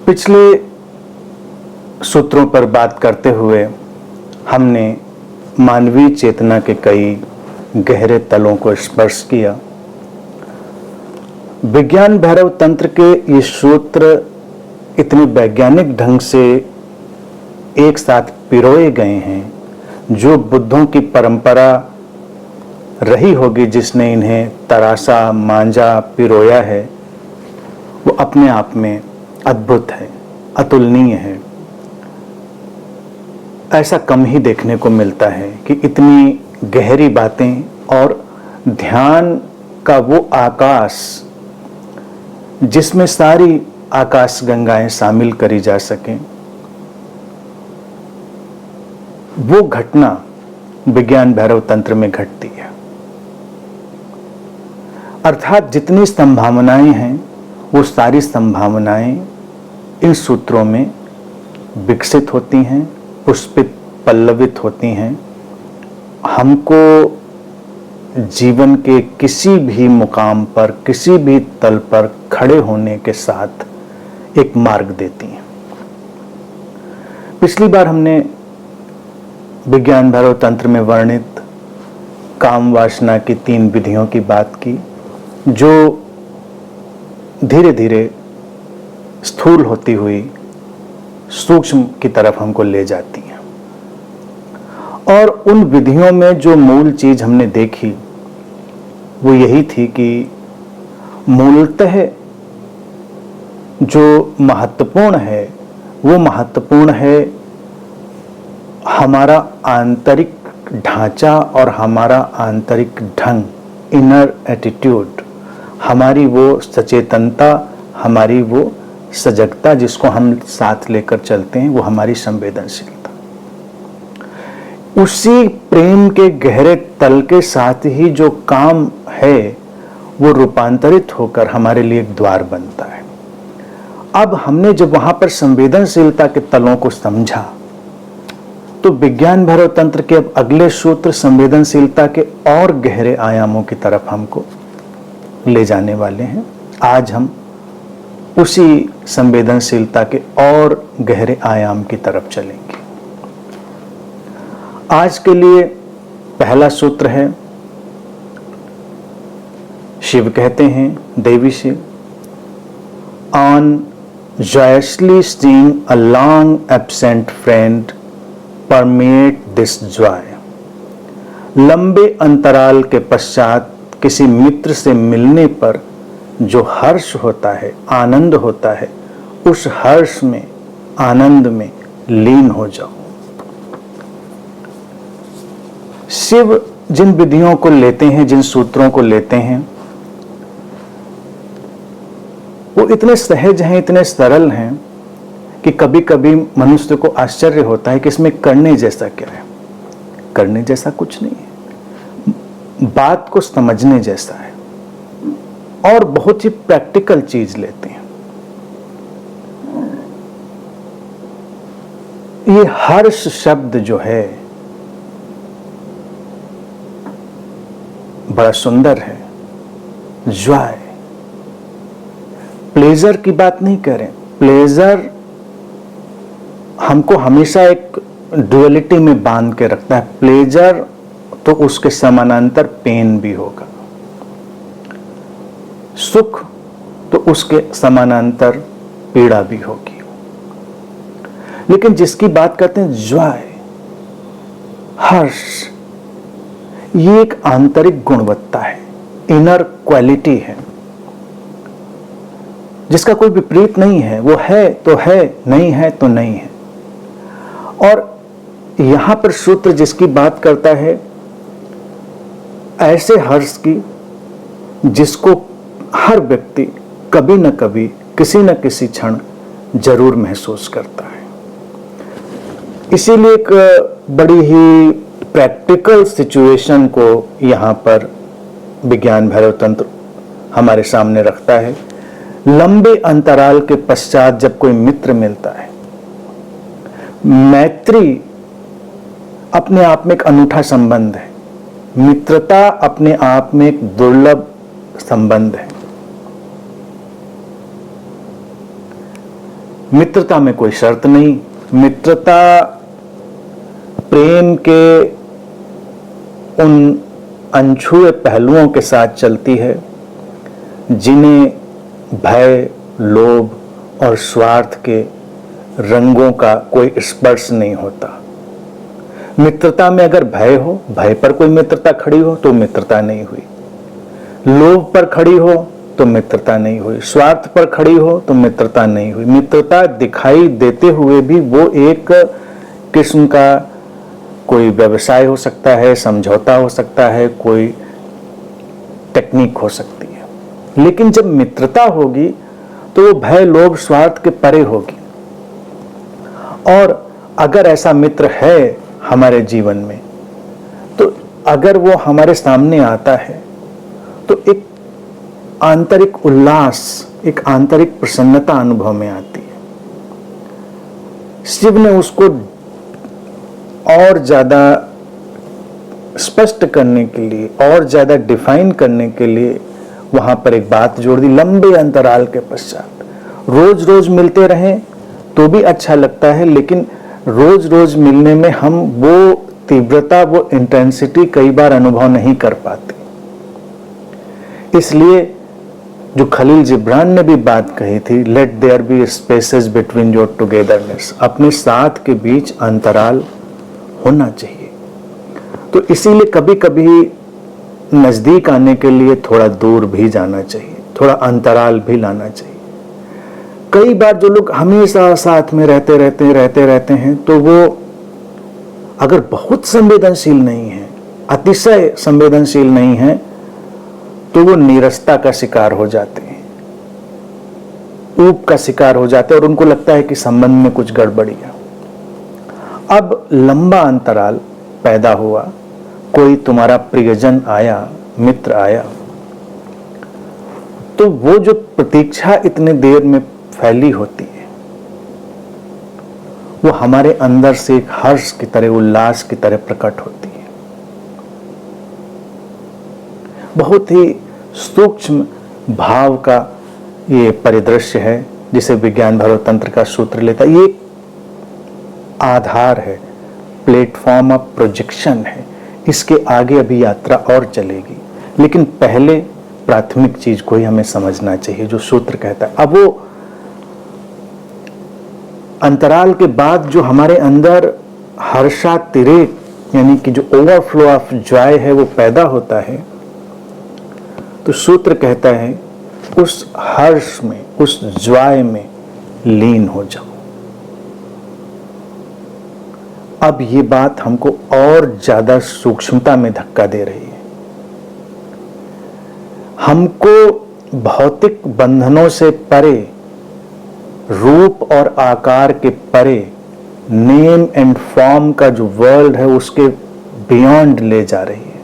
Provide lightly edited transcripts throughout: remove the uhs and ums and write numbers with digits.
पिछले सूत्रों पर बात करते हुए हमने मानवीय चेतना के कई गहरे तलों को स्पर्श किया। विज्ञान भैरव तंत्र के ये सूत्र इतने वैज्ञानिक ढंग से एक साथ पिरोए गए हैं। जो बुद्धों की परंपरा रही होगी जिसने इन्हें तराशा, मांझा, पिरोया है, वो अपने आप में अद्भुत है, अतुलनीय है। ऐसा कम ही देखने को मिलता है कि इतनी गहरी बातें और ध्यान का वो आकाश जिसमें सारी आकाश गंगाएं शामिल करी जा सकें, वो घटना विज्ञान भैरव तंत्र में घटती है। अर्थात जितनी संभावनाएं हैं वो सारी संभावनाएं इन सूत्रों में विकसित होती हैं, पुष्पित, पल्लवित होती हैं। हमको जीवन के किसी भी मुकाम पर, किसी भी तल पर खड़े होने के साथ एक मार्ग देती हैं। पिछली बार हमने विज्ञान भैरव तंत्र में वर्णित काम वासना की 3 विधियों की बात की, जो धीरे धीरे स्थूल होती हुई सूक्ष्म की तरफ हमको ले जाती हैं। और उन विधियों में जो मूल चीज हमने देखी वो यही थी कि मूलतः जो महत्वपूर्ण है वो महत्वपूर्ण है हमारा आंतरिक ढांचा और हमारा आंतरिक ढंग, इनर एटीट्यूड, हमारी वो सचेतनता, हमारी वो सजगता जिसको हम साथ लेकर चलते हैं, वो हमारी संवेदनशीलता। उसी प्रेम के गहरे तल के साथ ही जो काम है वो रूपांतरित होकर हमारे लिए एक द्वार बनता है। अब हमने जब वहां पर संवेदनशीलता के तलों को समझा तो विज्ञान भैरव तंत्र के अब अगले सूत्र संवेदनशीलता के और गहरे आयामों की तरफ हमको ले जाने वाले हैं। आज हम उसी संवेदनशीलता के और गहरे आयाम की तरफ चलेंगे। आज के लिए पहला सूत्र है, शिव कहते हैं, देवी Shiva, on joyously seeing a long absent friend permeate this joy। लंबे अंतराल के पश्चात किसी मित्र से मिलने पर जो हर्ष होता है, आनंद होता है, उस हर्ष में, आनंद में लीन हो जाओ। शिव जिन विधियों को लेते हैं, जिन सूत्रों को लेते हैं, वो इतने सहज हैं, इतने सरल हैं कि कभी कभी मनुष्य को आश्चर्य होता है कि इसमें करने जैसा क्या है। करने जैसा कुछ नहीं है, बात को समझने जैसा है और बहुत ही प्रैक्टिकल चीज लेते हैं। ये हर्ष शब्द जो है बड़ा सुंदर है। जॉय, प्लेजर की बात नहीं करें। प्लेजर हमको हमेशा एक ड्युअलिटी में बांध के रखता है। प्लेजर तो उसके समानांतर पेन भी होगा, सुख तो उसके समानांतर पीड़ा भी होगी। लेकिन जिसकी बात करते हैं जॉय, हर्ष, ये एक आंतरिक गुणवत्ता है, इनर क्वालिटी है जिसका कोई विपरीत नहीं है। वो है तो है, नहीं है तो नहीं है। और यहां पर सूत्र जिसकी बात करता है ऐसे हर्ष की जिसको हर व्यक्ति कभी न कभी, किसी न किसी क्षण जरूर महसूस करता है। इसीलिए एक बड़ी ही प्रैक्टिकल सिचुएशन को यहां पर विज्ञान भैरव तंत्र हमारे सामने रखता है। लंबे अंतराल के पश्चात जब कोई मित्र मिलता है, मैत्री अपने आप में एक अनूठा संबंध है। मित्रता अपने आप में एक दुर्लभ संबंध है। मित्रता में कोई शर्त नहीं, मित्रता प्रेम के उन अनछुए पहलुओं के साथ चलती है जिन्हें भय, लोभ और स्वार्थ के रंगों का कोई स्पर्श नहीं होता। मित्रता में अगर भय हो, भय पर कोई मित्रता खड़ी हो तो मित्रता नहीं हुई, लोभ पर खड़ी हो तो मित्रता नहीं हुई, स्वार्थ पर खड़ी हो तो मित्रता नहीं हुई। मित्रता दिखाई देते हुए भी वो एक किस्म का कोई व्यवसाय हो सकता है, समझौता हो सकता है, कोई टेक्निक हो सकती है। लेकिन जब मित्रता होगी तो वो भय, लोभ, स्वार्थ के परे होगी। और अगर ऐसा मित्र है हमारे जीवन में, तो अगर वो हमारे सामने आता है तो एक आंतरिक उल्लास, एक आंतरिक प्रसन्नता अनुभव में आती है। शिव ने उसको और ज्यादा स्पष्ट करने के लिए, और ज्यादा डिफाइन करने के लिए वहां पर एक बात जोड़ दी, लंबे अंतराल के पश्चात। रोज रोज मिलते रहें तो भी अच्छा लगता है, लेकिन रोज रोज मिलने में हम वो तीव्रता, वो इंटेंसिटी कई बार अनुभव नहीं कर पाते। इसलिए जो खलील जिब्रान ने भी बात कही थी, let there be spaces between your togetherness, अपने साथ के बीच अंतराल होना चाहिए। तो इसीलिए कभी कभी नजदीक आने के लिए थोड़ा दूर भी जाना चाहिए, थोड़ा अंतराल भी लाना चाहिए। कई बार जो लोग हमेशा साथ में रहते रहते हैं तो वो अगर बहुत संवेदनशील नहीं है, अतिशय संवेदनशील नहीं है, तो वो नीरसता का शिकार हो जाते हैं, ऊब का शिकार हो जाते हैं और उनको लगता है कि संबंध में कुछ गड़बड़ी है। अब लंबा अंतराल पैदा हुआ, कोई तुम्हारा प्रियजन आया, मित्र आया, तो वो जो प्रतीक्षा इतने देर में फैली होती है, वो हमारे अंदर से एक हर्ष की तरह, उल्लास की तरह प्रकट होती है। बहुत ही सूक्ष्म भाव का ये परिदृश्य है जिसे विज्ञान भैरव तंत्र का सूत्र लेता है। ये आधार है, प्लेटफॉर्म ऑफ प्रोजेक्शन है। इसके आगे अभी यात्रा और चलेगी, लेकिन पहले प्राथमिक चीज को ही हमें समझना चाहिए जो सूत्र कहता है। अब वो अंतराल के बाद जो हमारे अंदर हर्षातिरेक, यानी कि जो ओवरफ्लो ऑफ जॉय है, वो पैदा होता है, तो सूत्र कहता है उस हर्ष में, उस जॉय में लीन हो जाओ। अब ये बात हमको और ज्यादा सूक्ष्मता में धक्का दे रही है। हमको भौतिक बंधनों से परे, रूप और आकार के परे, नेम एंड फॉर्म का जो वर्ल्ड है उसके बियॉन्ड ले जा रही है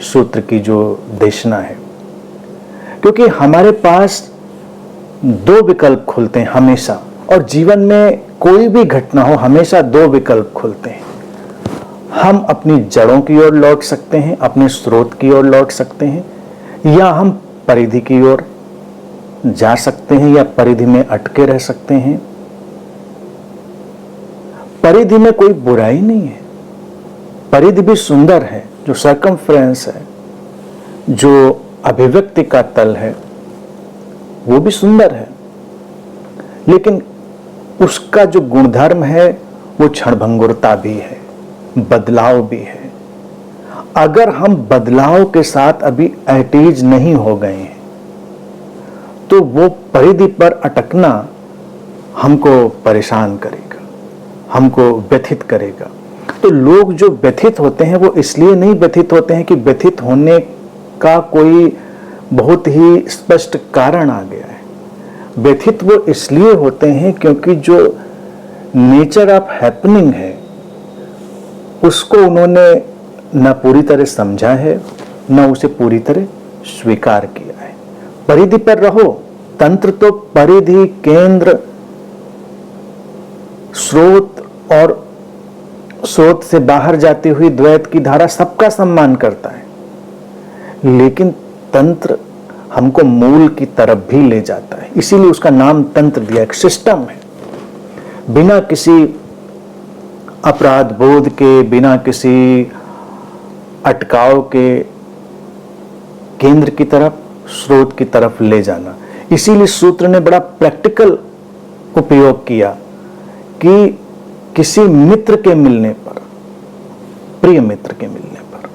सूत्र की जो देशना है। क्योंकि हमारे पास दो विकल्प खुलते हैं हमेशा, और जीवन में कोई भी घटना हो हमेशा दो विकल्प खुलते हैं। हम अपनी जड़ों की ओर लौट सकते हैं, अपने स्रोत की ओर लौट सकते हैं, या हम परिधि की ओर जा सकते हैं, या परिधि में अटके रह सकते हैं। परिधि में कोई बुराई नहीं है, परिधि भी सुंदर है। जो सर्कमफ्रेंस है, जो अभिव्यक्ति का तल है, वो भी सुंदर है, लेकिन उसका जो गुणधर्म है वो क्षणभंगुरता भी है, बदलाव भी है। अगर हम बदलाव के साथ अभी एटीज नहीं हो गए हैं तो वो परिधि पर अटकना हमको परेशान करेगा, हमको व्यथित करेगा। तो लोग जो व्यथित होते हैं वो इसलिए नहीं व्यथित होते हैं कि व्यथित होने का कोई बहुत ही स्पष्ट कारण आ गया है। व्यथित वो इसलिए होते हैं क्योंकि जो नेचर ऑफ हैपनिंग है उसको उन्होंने न पूरी तरह समझा है, न उसे पूरी तरह स्वीकार किया है। परिधि पर रहो, तंत्र तो परिधि, केंद्र, स्रोत और स्रोत से बाहर जाती हुई द्वैत की धारा सबका सम्मान करता है, लेकिन तंत्र हमको मूल की तरफ भी ले जाता है। इसीलिए उसका नाम तंत्र दिया, एक सिस्टम है। बिना किसी अपराध बोध के, बिना किसी अटकाव के केंद्र की तरफ, स्रोत की तरफ ले जाना। इसीलिए सूत्र ने बड़ा प्रैक्टिकल उपयोग किया कि किसी मित्र के मिलने पर, प्रिय मित्र के मिलने पर,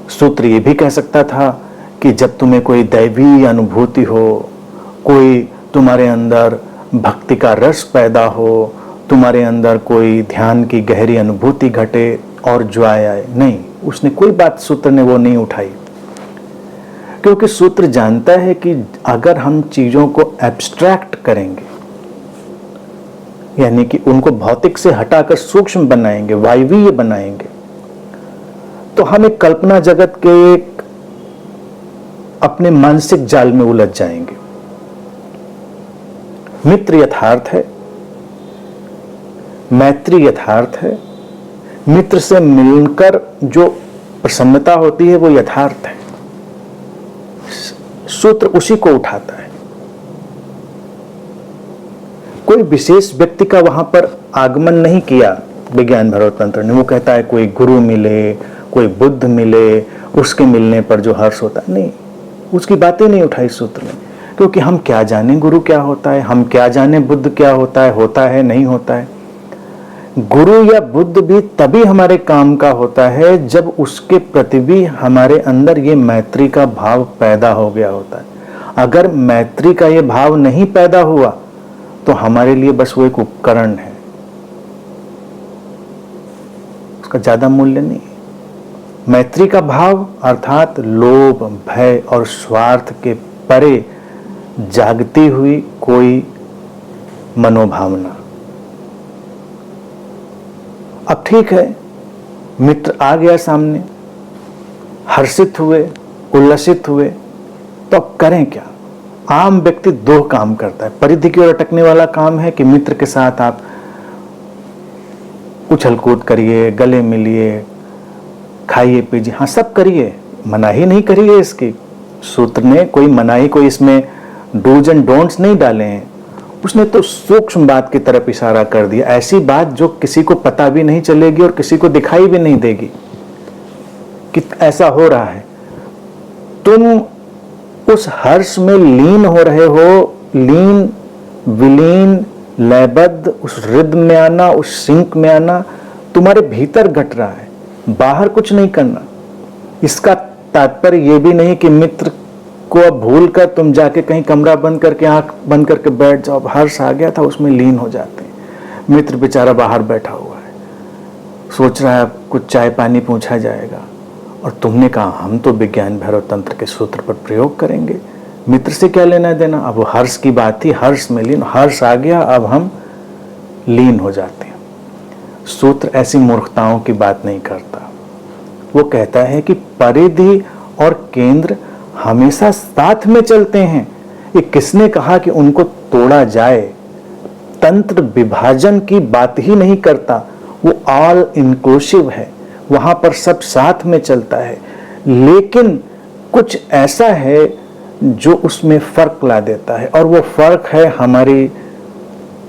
सूत्र ये भी कह सकता था कि जब तुम्हें कोई दैवी अनुभूति हो, कोई तुम्हारे अंदर भक्ति का रस पैदा हो, तुम्हारे अंदर कोई ध्यान की गहरी अनुभूति घटे और ज्वाय आए, नहीं, उसने कोई बात सूत्र ने वो नहीं उठाई। क्योंकि सूत्र जानता है कि अगर हम चीजों को एब्स्ट्रैक्ट करेंगे, यानी कि उनको भौतिक से हटाकर सूक्ष्म बनाएंगे, वायवीय बनाएंगे, तो हम एक कल्पना जगत के एक अपने मानसिक जाल में उलझ जाएंगे। मित्र यथार्थ है, मैत्री यथार्थ है, मित्र से मिलकर जो प्रसन्नता होती है वो यथार्थ है। सूत्र उसी को उठाता है। कोई विशेष व्यक्ति का वहां पर आगमन नहीं किया विज्ञान भैरव तंत्र ने। वो कहता है कोई गुरु मिले, कोई बुद्ध मिले, उसके मिलने पर जो हर्ष होता है, नहीं, उसकी बातें नहीं उठाई सूत्र ने। क्योंकि हम क्या जाने गुरु क्या होता है, हम क्या जाने बुद्ध क्या होता है नहीं होता है। गुरु या बुद्ध भी तभी हमारे काम का होता है जब उसके प्रति भी हमारे अंदर ये मैत्री का भाव पैदा हो गया होता है। अगर मैत्री का ये भाव नहीं पैदा हुआ तो हमारे लिए बस वो एक उपकरण है, उसका ज्यादा मूल्य नहीं है। मैत्री का भाव अर्थात लोभ, भय और स्वार्थ के परे जागती हुई कोई मनोभावना। अब ठीक है, मित्र आ गया सामने, हर्षित हुए, उल्लसित हुए, तो अब करें क्या? आम व्यक्ति दो काम करता है। परिधि की ओर अटकने वाला काम है कि मित्र के साथ आप उछल कूद करिए, गले मिलिए, खाइए पीजिए, हाँ सब करिए, मनाही नहीं करिए इसकी। सूत्र ने कोई मनाही, कोई इसमें डूज एंड डोंट्स नहीं डाले हैं। उसने तो सूक्ष्म बात की तरफ इशारा कर दिया, ऐसी बात जो किसी को पता भी नहीं चलेगी और किसी को दिखाई भी नहीं देगी कि ऐसा हो रहा है। तुम उस हर्ष में लीन हो रहे हो, लीन, विलीन, लयबद्ध, उस रिद्म में आना, उस सिंक में आना तुम्हारे भीतर घट रहा है, बाहर कुछ नहीं करना। इसका तात्पर्य ये भी नहीं कि मित्र को अब भूल कर तुम जाके कहीं कमरा बंद करके, आंख बंद करके बैठ जाओ, हर्ष आ गया था उसमें लीन हो जाते हैं। मित्र बेचारा बाहर बैठा हुआ है, सोच रहा है कुछ चाय पानी पूछा जाएगा, और तुमने कहा हम तो विज्ञान भैरव तंत्र के सूत्र पर प्रयोग करेंगे, मित्र से क्या लेना देना। अब वो हर्ष की बात थी, हर्ष में लीन, हर्ष आ गया, अब हम लीन हो जाते हैं। सूत्र ऐसी मूर्खताओं की बात नहीं करता। वो कहता है कि परिधि और केंद्र हमेशा साथ में चलते हैं। ये किसने कहा कि उनको तोड़ा जाए? तंत्र विभाजन की बात ही नहीं करता, वो ऑल इंक्लूसिव है, वहां पर सब साथ में चलता है। लेकिन कुछ ऐसा है जो उसमें फर्क ला देता है, और वो फर्क है हमारी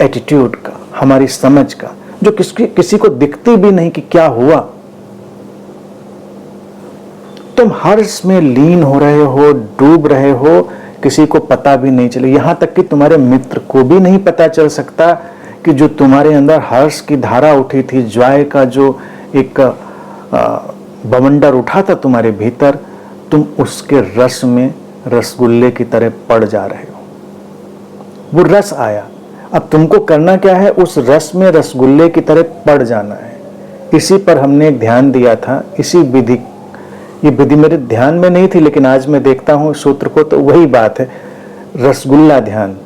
एटीट्यूड का, हमारी समझ का, जो किसी को दिखती भी नहीं कि क्या हुआ। तुम हर्ष में लीन हो रहे हो, डूब रहे हो, किसी को पता भी नहीं चले, यहां तक कि तुम्हारे मित्र को भी नहीं पता चल सकता कि जो तुम्हारे अंदर हर्ष की धारा उठी थी, ज्वाय का जो एक बवंडर उठा था तुम्हारे भीतर, तुम उसके रस में रसगुल्ले की तरह पड़ जा रहे हो। वो रस आया, अब तुमको करना क्या है? उस रस में रसगुल्ले की तरह पड़ जाना है। इसी पर हमने एक ध्यान दिया था, इसी विधि, ये विधि मेरे ध्यान में नहीं थी लेकिन आज मैं देखता हूं सूत्र को तो वही बात है, रसगुल्ला ध्यान।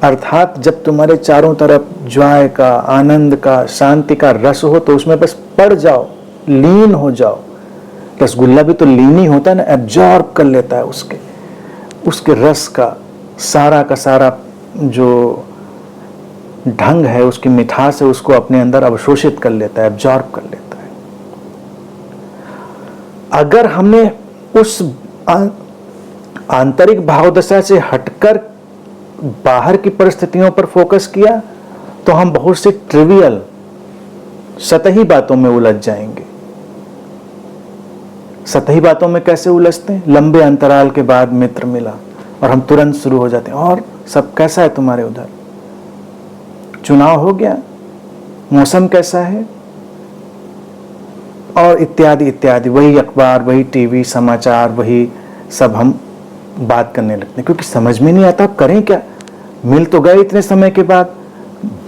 अर्थात जब तुम्हारे चारों तरफ ज्वाय का, आनंद का, शांति का रस हो तो उसमें बस पड़ जाओ, लीन हो जाओ। रसगुल्ला भी तो लीन ही होता है ना, एब्जॉर्ब कर लेता है उसके रस का सारा जो ढंग है, उसकी मिठास है, उसको अपने अंदर अवशोषित कर लेता है, एब्जॉर्ब कर लेता है। अगर हमने उस आंतरिक भावदशा से हटकर बाहर की परिस्थितियों पर फोकस किया तो हम बहुत सी ट्रिवियल सतही बातों में उलझ जाएंगे। सतही बातों में कैसे उलझते हैं? लंबे अंतराल के बाद मित्र मिला और हम तुरंत शुरू हो जाते हैं, और सब कैसा है तुम्हारे उधर, चुनाव हो गया, मौसम कैसा है, और इत्यादि इत्यादि। वही अखबार, वही टीवी, समाचार, वही सब हम बात करने लगते हैं, क्योंकि समझ में नहीं आता करें क्या। मिल तो गए इतने समय के बाद,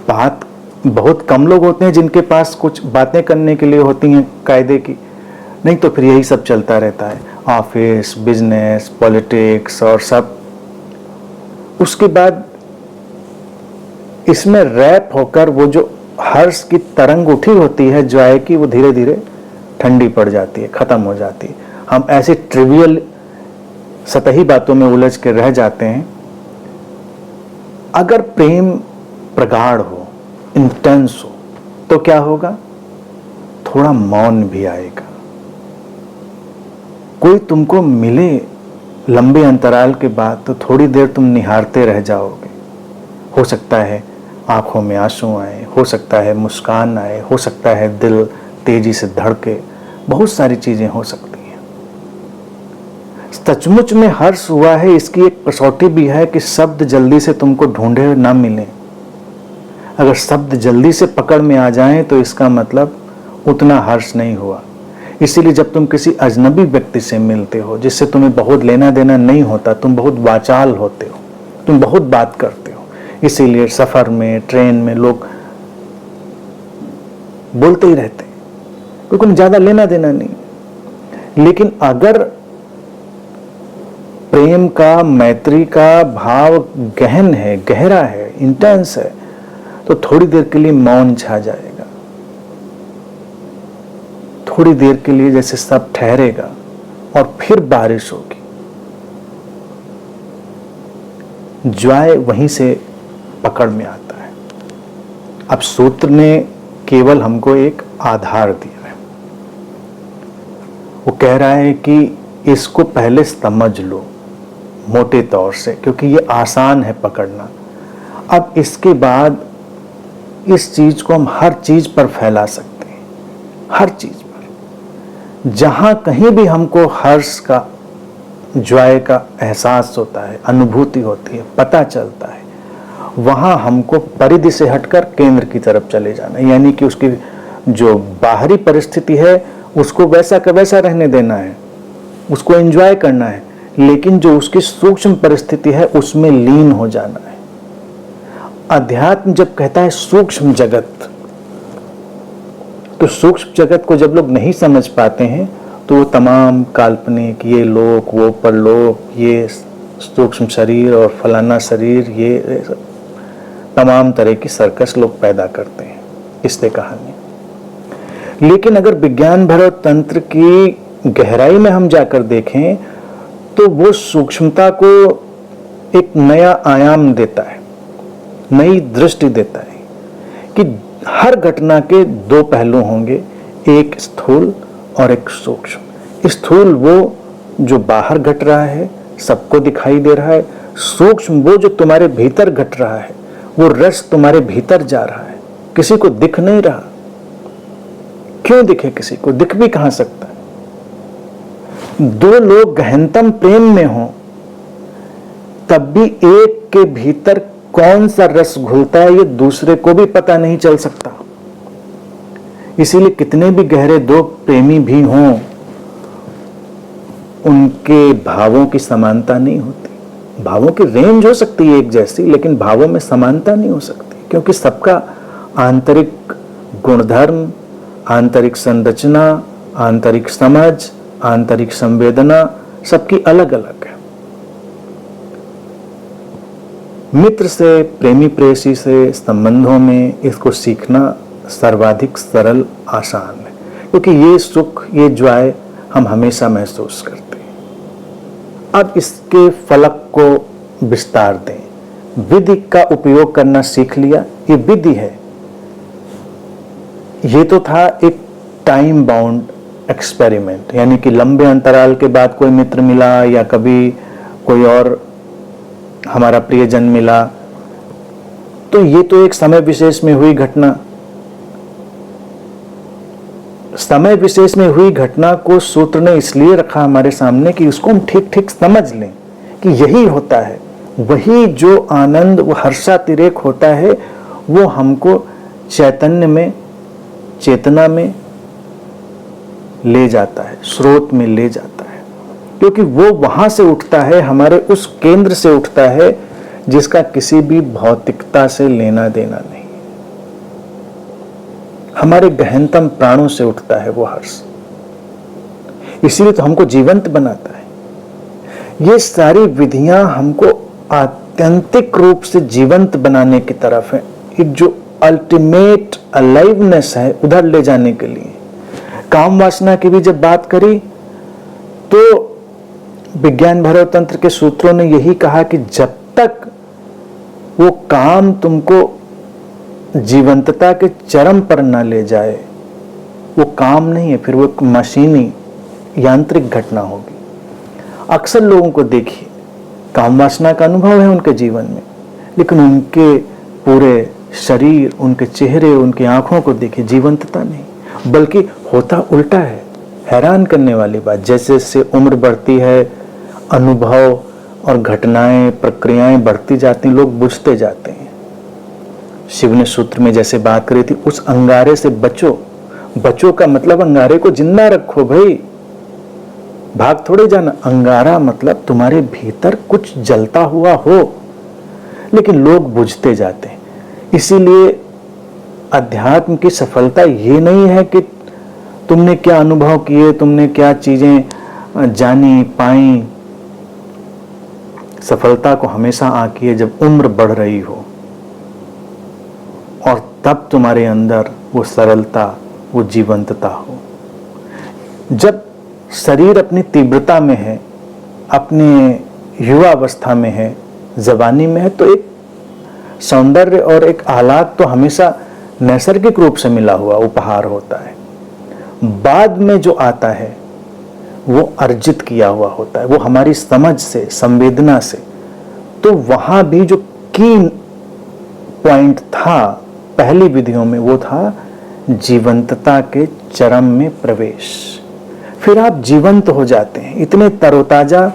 बात बहुत कम लोग होते हैं जिनके पास कुछ बातें करने के लिए होती हैं कायदे की, नहीं तो फिर यही सब चलता रहता है, ऑफिस, बिजनेस, पॉलिटिक्स और सब। उसके बाद इसमें रैप होकर वो जो हर्ष की तरंग उठी होती है जॉय की, वो धीरे धीरे ठंडी पड़ जाती है, खत्म हो जाती है। हम ऐसे ट्रिवियल सतही बातों में उलझ के रह जाते हैं। अगर प्रेम प्रगाढ़ हो, इंटेंस हो, तो क्या होगा? थोड़ा मौन भी आएगा। कोई तुमको मिले लंबे अंतराल के बाद तो थोड़ी देर तुम निहारते रह जाओगे। हो सकता है आंखों में आंसू आए, हो सकता है मुस्कान आए, हो सकता है दिल तेजी से धड़के, बहुत सारी चीजें हो सकती हैं। सचमुच में हर्ष हुआ है, इसकी एक कसौटी भी है कि शब्द जल्दी से तुमको ढूंढे ना मिले। अगर शब्द जल्दी से पकड़ में आ जाएं तो इसका मतलब उतना हर्ष नहीं हुआ। इसीलिए जब तुम किसी अजनबी व्यक्ति से मिलते हो जिससे तुम्हें बहुत लेना देना नहीं होता, तुम बहुत वाचाल होते हो, तुम बहुत बात करते हो, इसीलिए सफर में, ट्रेन में लोग बोलते ही रहते हैं, क्योंकि उन्हें ज्यादा लेना देना नहीं। लेकिन अगर प्रेम का, मैत्री का भाव गहन है, गहरा है, इंटेंस है, तो थोड़ी देर के लिए मौन छा जाएगा। थोड़ी देर के लिए जैसे सब ठहरेगा और फिर बारिश होगी। जॉय वहीं से पकड़ में आता है। अब सूत्र ने केवल हमको एक आधार दिया है। वो कह रहा है कि इसको पहले समझ लो मोटे तौर से, क्योंकि ये आसान है पकड़ना। अब इसके बाद इस चीज को हम हर चीज पर फैला सकते हैं, हर चीज पर। जहां कहीं भी हमको हर्ष का, जॉय का एहसास होता है, अनुभूति होती है, पता चलता है, वहां हमको परिधि से हटकर केंद्र की तरफ चले जाना है। यानी कि उसकी जो बाहरी परिस्थिति है उसको वैसा का वैसा रहने देना है, उसको एंजॉय करना है, लेकिन जो उसकी सूक्ष्म परिस्थिति है उसमें लीन हो जाना है। अध्यात्म जब कहता है सूक्ष्म जगत, तो सूक्ष्म जगत को जब लोग नहीं समझ पाते हैं तो वो तमाम काल्पनिक, ये लोक, वो परलोक, ये सूक्ष्म शरीर और फलाना शरीर, ये तमाम तरह की सर्कस लोग पैदा करते हैं, किस्से कहानी। लेकिन अगर विज्ञान भरत तंत्र की गहराई में हम जाकर देखें तो वो सूक्ष्मता को एक नया आयाम देता है, नई दृष्टि देता है कि हर घटना के दो पहलू होंगे, एक स्थूल और एक सूक्ष्म। स्थूल वो जो बाहर घट रहा है, सबको दिखाई दे रहा है। सूक्ष्म वो जो तुम्हारे भीतर घट रहा है, वो रस तुम्हारे भीतर जा रहा है, किसी को दिख नहीं रहा। क्यों दिखे किसी को? दिख भी कहां सकता है? दो लोग गहनतम प्रेम में हों तब भी एक के भीतर कौन सा रस घुलता है ये दूसरे को भी पता नहीं चल सकता। इसीलिए कितने भी गहरे दो प्रेमी भी हों, उनके भावों की समानता नहीं होती। भावों की रेंज हो सकती है एक जैसी, लेकिन भावों में समानता नहीं हो सकती, क्योंकि सबका आंतरिक गुणधर्म, आंतरिक संरचना, आंतरिक समझ, आंतरिक संवेदना सबकी अलग अलग है। मित्र से, प्रेमी प्रेयसी से संबंधों में इसको सीखना सर्वाधिक सरल, आसान है, क्योंकि ये सुख, ये जॉय हम हमेशा महसूस करते हैं। अब इसके फलक को विस्तार दें। विधि का उपयोग करना सीख लिया, ये विधि है। ये तो था एक टाइम बाउंड एक्सपेरिमेंट, यानी कि लंबे अंतराल के बाद कोई मित्र मिला या कभी कोई और हमारा प्रियजन मिला, तो ये तो एक समय विशेष में हुई घटना, समय विशेष में हुई घटना को सूत्र ने इसलिए रखा हमारे सामने कि उसको हम ठीक ठीक समझ लें कि यही होता है। वही जो आनंद, वो हर्षातिरेक होता है, वो हमको चैतन्य में, चेतना में ले जाता है, स्रोत में ले जाता है, क्योंकि वो वहां से उठता है, हमारे उस केंद्र से उठता है जिसका किसी भी भौतिकता से लेना देना नहीं, हमारे गहनतम प्राणों से उठता है वो हर्ष। इसीलिए तो हमको जीवंत बनाता है। ये सारी विधियां हमको आत्यंतिक रूप से जीवंत बनाने की तरफ है, एक जो अल्टीमेट अलाइवनेस है उधर ले जाने के लिए। काम वासना की भी जब बात करी तो विज्ञान भैरव तंत्र के सूत्रों ने यही कहा कि जब तक वो काम तुमको जीवंतता के चरम पर न ले जाए, वो काम नहीं है, फिर वो एक मशीनी यांत्रिक घटना होगी। अक्सर लोगों को देखिए, काम वासना का अनुभव है उनके जीवन में, लेकिन उनके पूरे शरीर, उनके चेहरे, उनकी आंखों को देखिए, जीवंतता नहीं, बल्कि होता उल्टा है। हैरान करने वाली बात, जैसे जैसे उम्र बढ़ती है, अनुभव और घटनाएं, प्रक्रियाएं बढ़ती जाती हैं, लोग बुझते जाते हैं। शिव ने सूत्र में जैसे बात करी थी, उस अंगारे से बचो। बचो का मतलब अंगारे को जिंदा रखो भाई, भाग थोड़े जाना। अंगारा मतलब तुम्हारे भीतर कुछ जलता हुआ हो, लेकिन लोग बुझते जाते हैं। इसीलिए अध्यात्म की सफलता ये नहीं है कि तुमने क्या अनुभव किए, तुमने क्या चीजें जानी पाई। सफलता को हमेशा आकी है जब उम्र बढ़ रही हो और तब तुम्हारे अंदर वो सरलता, वो जीवंतता हो। जब शरीर अपनी तीव्रता में है, अपने युवा अवस्था में है, जवानी में है, तो एक सौंदर्य और एक आह्लाद तो हमेशा नैसर्गिक रूप से मिला हुआ उपहार होता है। बाद में जो आता है वो अर्जित किया हुआ होता है, वो हमारी समझ से, संवेदना से। तो वहां भी जो की पॉइंट था पहली विधियों में, वो था जीवंतता के चरम में प्रवेश। फिर आप जीवंत हो जाते हैं, इतने तरोताजा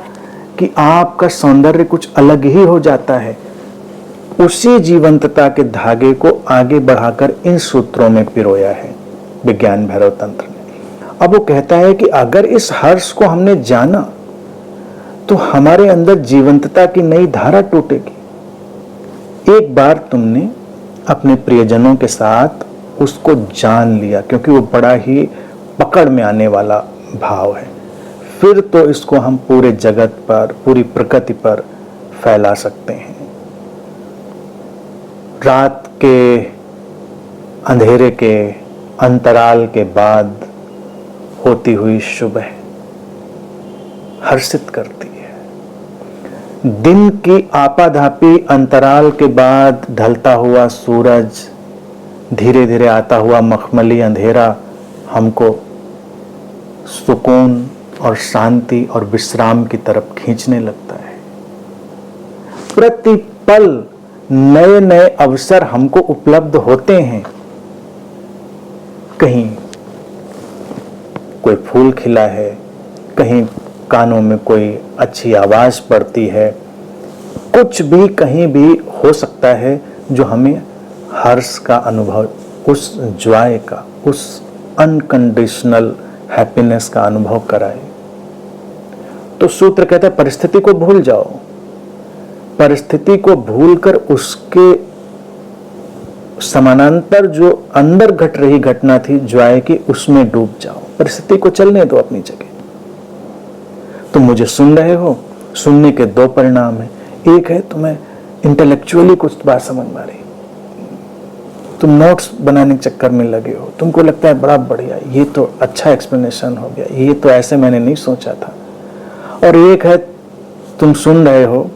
कि आपका सौंदर्य कुछ अलग ही हो जाता है। उसी जीवंतता के धागे को आगे बढ़ाकर इन सूत्रों में पिरोया है विज्ञान भैरव तंत्र ने। अब वो कहता है कि अगर इस हर्ष को हमने जाना तो हमारे अंदर जीवंतता की नई धारा टूटेगी। एक बार तुमने अपने प्रियजनों के साथ उसको जान लिया, क्योंकि वो बड़ा ही पकड़ में आने वाला भाव है, फिर तो इसको हम पूरे जगत पर, पूरी प्रकृति पर फैला सकते हैं। रात के अंधेरे के अंतराल के बाद होती हुई सुबह हर्षित करती है। दिन की आपाधापी अंतराल के बाद ढलता हुआ सूरज, धीरे धीरे आता हुआ मखमली अंधेरा हमको सुकून और शांति और विश्राम की तरफ खींचने लगता है। प्रतिपल नए नए अवसर हमको उपलब्ध होते हैं। कहीं कोई फूल खिला है, कहीं कानों में कोई अच्छी आवाज पड़ती है, कुछ भी कहीं भी हो सकता है जो हमें हर्ष का अनुभव, उस जॉय का, उस अनकंडीशनल हैप्पीनेस का अनुभव कराए। तो सूत्र कहता है परिस्थिति को भूल जाओ, परिस्थिति को भूलकर उसके समानांतर जो अंदर घट रही घटना थी जॉय की, उसमें डूब जाओ। परिस्थिति को चलने दो अपनी जगह। तुम मुझे सुन रहे हो, सुनने के दो परिणाम है। एक है तुम्हें इंटेलेक्चुअली कुछ बात समझ में आ रही, तुम नोट्स बनाने के चक्कर में लगे हो, तुमको लगता है बड़ा बढ़िया, ये तो अच्छा एक्सप्लेनेशन हो गया, ये तो ऐसे मैंने नहीं सोचा था। और एक है तुम सुन रहे हो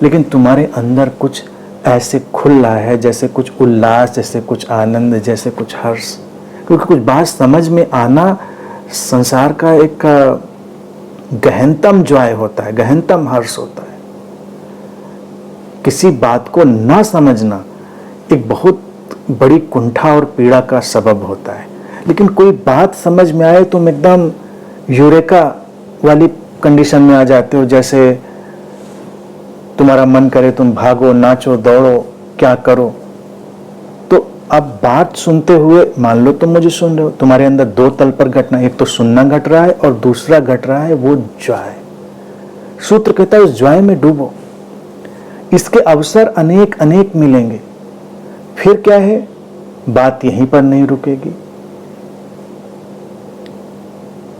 लेकिन तुम्हारे अंदर कुछ ऐसे खुल रहा है, जैसे कुछ उल्लास, जैसे कुछ आनंद, जैसे कुछ हर्ष। क्योंकि कुछ बात समझ में आना संसार का एक गहनतम जॉय होता है, गहनतम हर्ष होता है। किसी बात को ना समझना एक बहुत बड़ी कुंठा और पीड़ा का सबब होता है। लेकिन कोई बात समझ में आए तुम एकदम यूरेका वाली कंडीशन में आ जाते हो, जैसे तुम्हारा मन करे तुम भागो, नाचो, दौड़ो, क्या करो। तो अब बात सुनते हुए मान लो तुम मुझे सुन रहे हो, तुम्हारे अंदर दो तल पर घटना, एक तो सुनना घट रहा है और दूसरा घट रहा है वो ज्वाय। सूत्र कहता है उस ज्वाय में डूबो, इसके अवसर अनेक अनेक मिलेंगे। फिर क्या है, बात यहीं पर नहीं रुकेगी।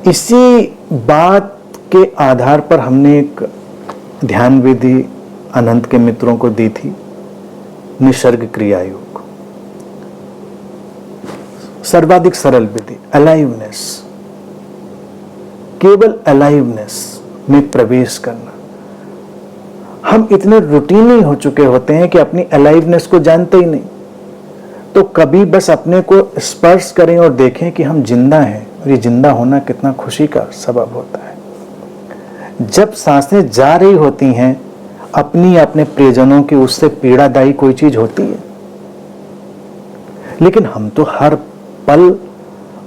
इसी बात के आधार पर हमने एक ध्यान विधि अनंत के मित्रों को दी थी, निसर्ग क्रिया योग, सर्वाधिक सरल विधि, अलाइवनेस, केवल अलाइवनेस में प्रवेश करना। हम इतने रूटीनी हो चुके होते हैं कि अपनी अलाइवनेस को जानते ही नहीं। तो कभी बस अपने को स्पर्श करें और देखें कि हम जिंदा हैं, और ये जिंदा होना कितना खुशी का सबब होता है। जब सांसें जा रही होती हैं, अपनी अपने प्रियजनों की, उससे पीड़ादायी कोई चीज होती है। लेकिन हम तो हर पल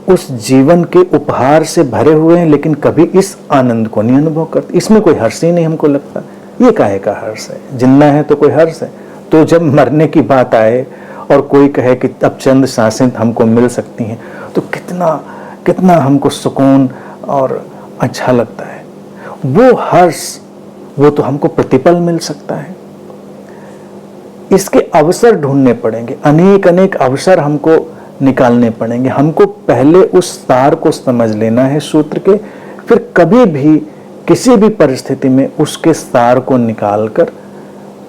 उस जीवन के उपहार से भरे हुए हैं, लेकिन कभी इस आनंद को नहीं अनुभव करते। इसमें कोई हर्ष ही नहीं हमको लगता। ये काहे का हर्ष है? जिंदा है तो कोई हर्ष है। तो जब मरने की बात आए और कोई कहे कि अब चंद सांसें हमको मिल सकती हैं, तो कितना कितना हमको सुकून और अच्छा लगता है। वो हर्ष, वो तो हमको प्रतिपल मिल सकता है। इसके अवसर ढूंढने पड़ेंगे, अनेक अनेक अवसर हमको निकालने पड़ेंगे। हमको पहले उस सार को समझ लेना है सूत्र के, फिर कभी भी किसी भी परिस्थिति में उसके सार को निकालकर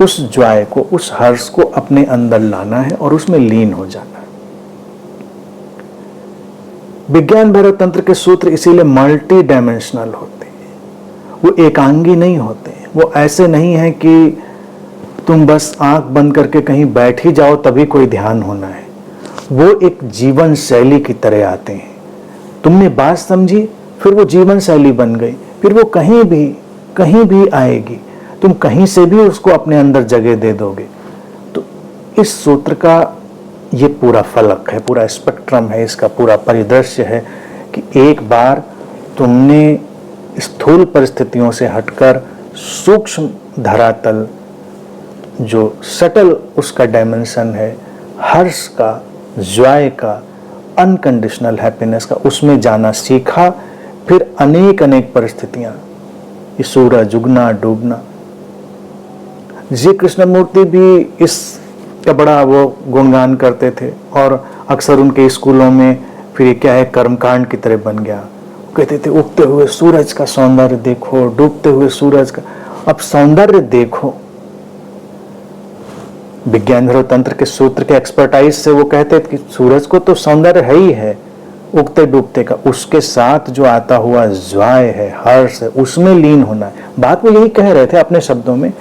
उस ज्वाय को, उस हर्ष को अपने अंदर लाना है और उसमें लीन हो जाना है। विज्ञान भैरव तंत्र के सूत्र इसीलिए मल्टी डायमेंशनल होते हैं, वो एकांगी नहीं होते हैं। वो ऐसे नहीं है कि तुम बस आंख बंद करके कहीं बैठ ही जाओ तभी कोई ध्यान होना है। वो एक जीवन शैली की तरह आते हैं। तुमने बात समझी, फिर वो जीवन शैली बन गई, फिर वो कहीं भी आएगी, तुम कहीं से भी उसको अपने अंदर जगह दे दोगे। तो इस सूत्र का ये पूरा फलक है, पूरा स्पेक्ट्रम है, इसका पूरा परिदृश्य है कि एक बार तुमने स्थूल परिस्थितियों से हटकर सूक्ष्म धरातल, जो सटल उसका डायमेंशन है, हर्ष का, ज्वाय का, अनकंडीशनल हैप्पीनेस का, उसमें जाना सीखा। फिर अनेक अनेक परिस्थितियां, ये सूरज उगना डूबना। जी कृष्णमूर्ति भी इसका बड़ा वो गुणगान करते थे और अक्सर उनके स्कूलों में फिर ये क्या है, कर्मकांड की तरह बन गया। कहते थे उगते हुए सूरज का सौंदर्य देखो, डूबते हुए सूरज का। अब सौंदर्य देखो, विज्ञान भैरव तंत्र के सूत्र के एक्सपर्टाइज से वो कहते थे कि सूरज को तो सौंदर्य है ही है उगते डूबते का, उसके साथ जो आता हुआ ज्वाय है, हर्ष है, उसमें लीन होना है। बात वो यही कह रहे थे अपने शब्दों में।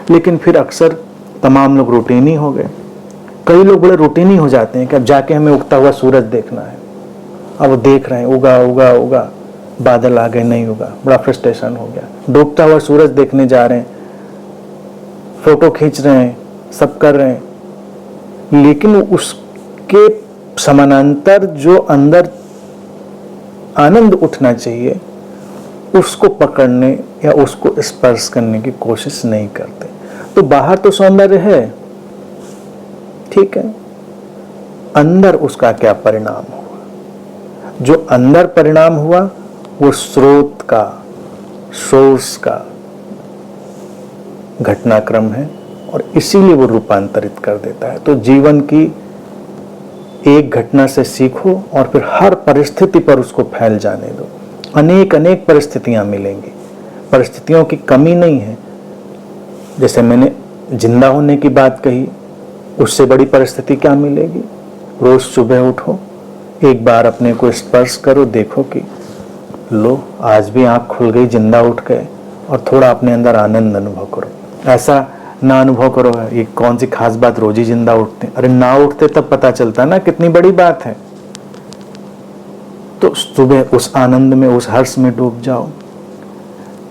लेकिन फिर अक्सर तमाम लोग रूटीनी हो गए। कई लोग बड़े रूटीनी हो जाते हैं कि अब जाके हमें उगता हुआ सूरज देखना है। अब वो देख रहे हैं, उगा उगा उगा, बादल आ गए, नहीं उगा, बड़ा फ्रस्ट्रेशन हो गया। डूबता हुआ सूरज देखने जा रहे हैं, फोटो खींच रहे हैं, सब कर रहे हैं, लेकिन उसके समानांतर जो अंदर आनंद उठना चाहिए उसको पकड़ने या उसको स्पर्श करने की कोशिश नहीं करते। तो बाहर तो सौंदर्य है, ठीक है, अंदर उसका क्या परिणाम हुआ? जो अंदर परिणाम हुआ वो स्रोत का, सोर्स का घटनाक्रम है और इसीलिए वो रूपांतरित कर देता है। तो जीवन की एक घटना से सीखो और फिर हर परिस्थिति पर उसको फैल जाने दो। अनेक अनेक परिस्थितियां मिलेंगी, परिस्थितियों की कमी नहीं है। जैसे मैंने जिंदा होने की बात कही, उससे बड़ी परिस्थिति क्या मिलेगी? रोज सुबह उठो, एक बार अपने को स्पर्श करो, देखो कि लो आज भी आंख खुल गई, जिंदा उठ गए, और थोड़ा अपने अंदर आनंद अनुभव करो। ऐसा ना अनुभव करो ये कौन सी खास बात, रोज ही जिंदा उठते। अरे ना उठते तब पता चलता ना कितनी बड़ी बात है। तो सुबह उस आनंद में, उस हर्ष में डूब जाओ।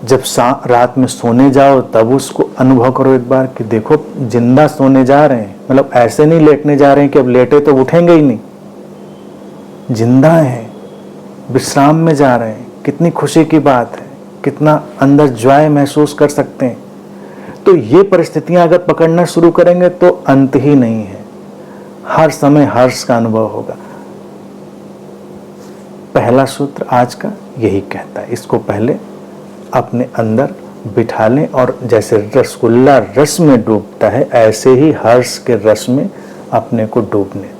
जब रात में सोने जाओ तब उसको अनुभव करो एक बार कि देखो जिंदा सोने जा रहे हैं, मतलब ऐसे नहीं लेटने जा रहे हैं कि अब लेटे तो उठेंगे ही नहीं, जिंदा हैं, विश्राम में जा रहे हैं। कितनी खुशी की बात है, कितना अंदर जॉय महसूस कर सकते हैं। तो ये परिस्थितियां अगर पकड़ना शुरू करेंगे तो अंत ही नहीं है, हर समय हर्ष का अनुभव होगा। पहला सूत्र आज का यही कहता है, इसको पहले अपने अंदर बिठा लें और जैसे रसगुल्ला रस में डूबता है ऐसे ही हर्ष के रस में अपने को डूबने दें।